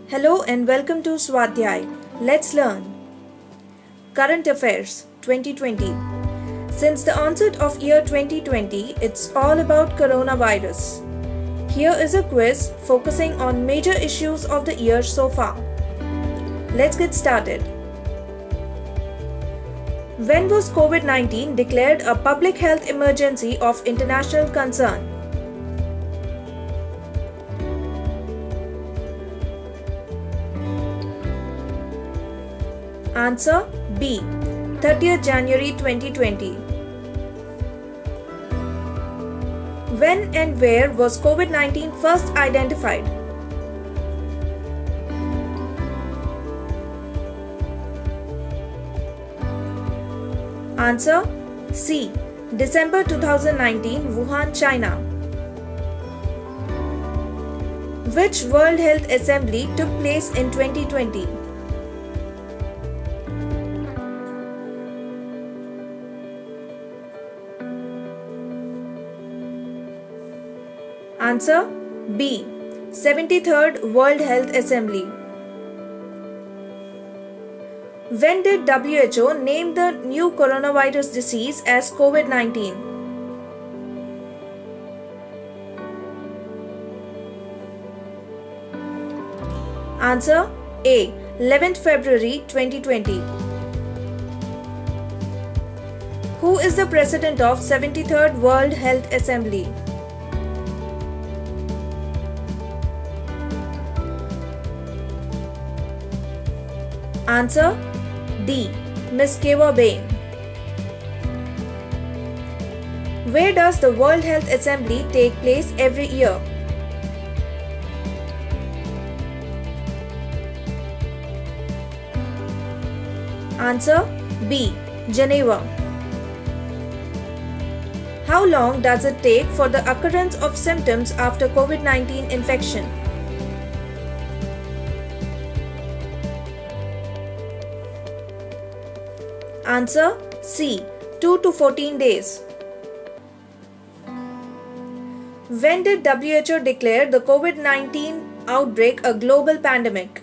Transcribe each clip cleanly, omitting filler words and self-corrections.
Hello and welcome to Swadhyay. Let's learn. Current Affairs 2020. Since the onset of year 2020, it's all about coronavirus. Here is a quiz focusing on major issues of the year so far. Let's get started. When was COVID-19 declared a public health emergency of international concern? Answer B. 30th January 2020. When and where was COVID-19 first identified? Answer C. December 2019, Wuhan, China. Which World Health Assembly took place in 2020? Answer B. 73rd World Health Assembly. When did WHO name the new coronavirus disease as COVID-19? Answer A. 11th February 2020. Who is the President of 73rd World Health Assembly? Answer D. Ms. Kewa Bain. Where does the World Health Assembly take place every year? Answer B. Geneva. How long does it take for the occurrence of symptoms after COVID-19 infection? Answer C. 2 to 14 days. When did WHO declare the COVID-19 outbreak a global pandemic?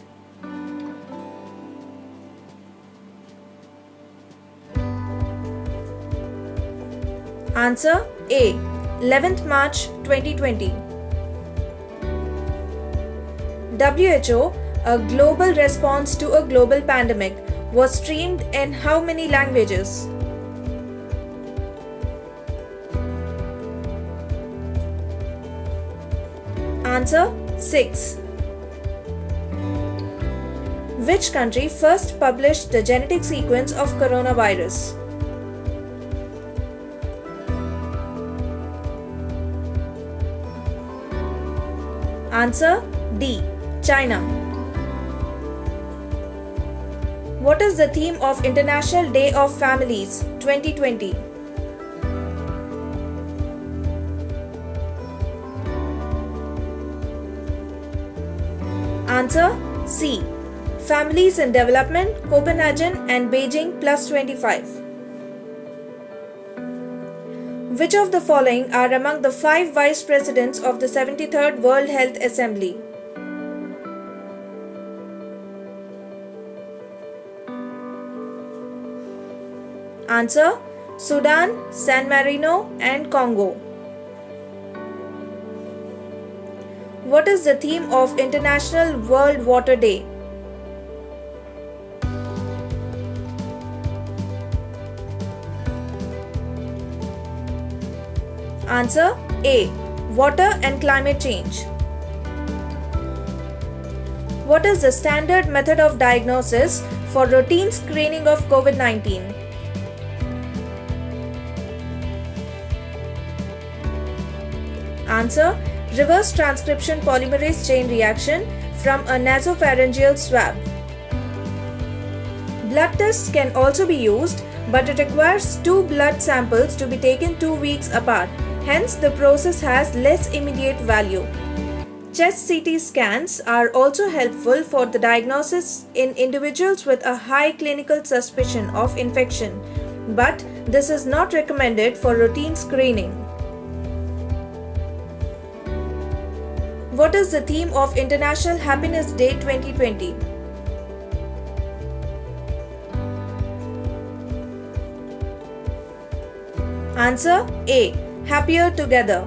Answer A. 11th March 2020. WHO, a global response to a global pandemic, was streamed in how many languages? Answer 6. Which country first published the genetic sequence of coronavirus? Answer D. China. What is the theme of International Day of Families 2020? Answer C. Families in Development, Copenhagen and Beijing +25. Which of the following are among the 5 vice presidents of the 73rd World Health Assembly? Answer Sudan, San Marino and Congo. What is the theme of International World Water Day? Answer A. Water and climate change. What is the standard method of diagnosis for routine screening of COVID-19? Answer reverse transcription polymerase chain reaction from a nasopharyngeal swab. Blood tests can also be used, but it requires 2 blood samples to be taken 2 weeks apart. Hence, the process has less immediate value. Chest CT scans are also helpful for the diagnosis in individuals with a high clinical suspicion of infection, but this is not recommended for routine screening. What is the theme of International Happiness Day 2020? Answer A. Happier Together.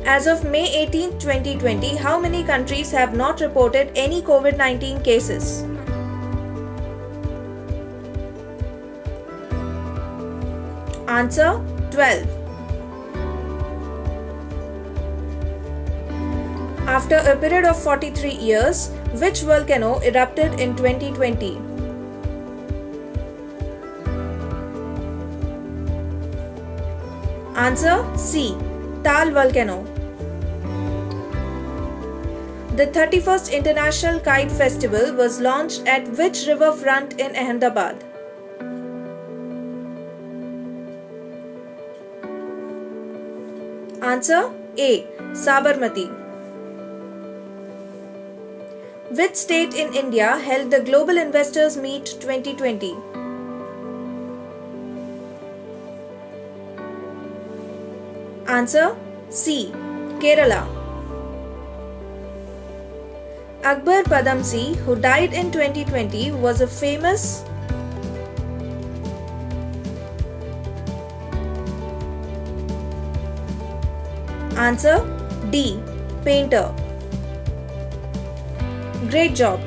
As of May 18, 2020, how many countries have not reported any COVID-19 cases? Answer 12. After a period of 43 years, which volcano erupted in 2020? Answer C. Tal volcano. The 31st International Kite Festival was launched at which riverfront in Ahmedabad? Answer A. Sabarmati. Which state in India held the Global Investors Meet 2020? Answer C. Kerala. Akbar Padamsee, who died in 2020, was a famous Answer D. Painter. Great job!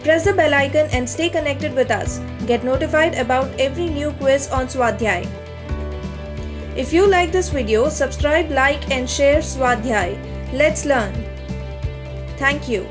Press the bell icon and stay connected with us. Get notified about every new quiz on Swadhyay. If you like this video, subscribe, like and share Swadhyay. Let's learn. Thank you.